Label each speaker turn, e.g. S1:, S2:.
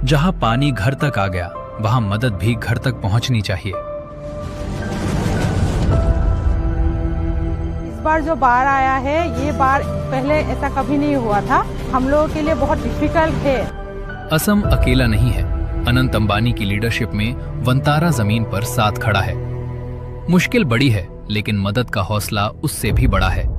S1: जहां पानी घर तक आ गया, वहां मदद भी घर तक पहुंचनी चाहिए।
S2: इस बार जो बाढ़ आया है, ये बाढ़ पहले ऐसा कभी नहीं हुआ था। हम लोगों के लिए बहुत डिफिकल्ट है।
S1: असम अकेला नहीं है। अनंत अंबानी की लीडरशिप में वंतारा जमीन पर साथ खड़ा है। मुश्किल बड़ी है, लेकिन मदद का हौसला उससे भी बड़ा है।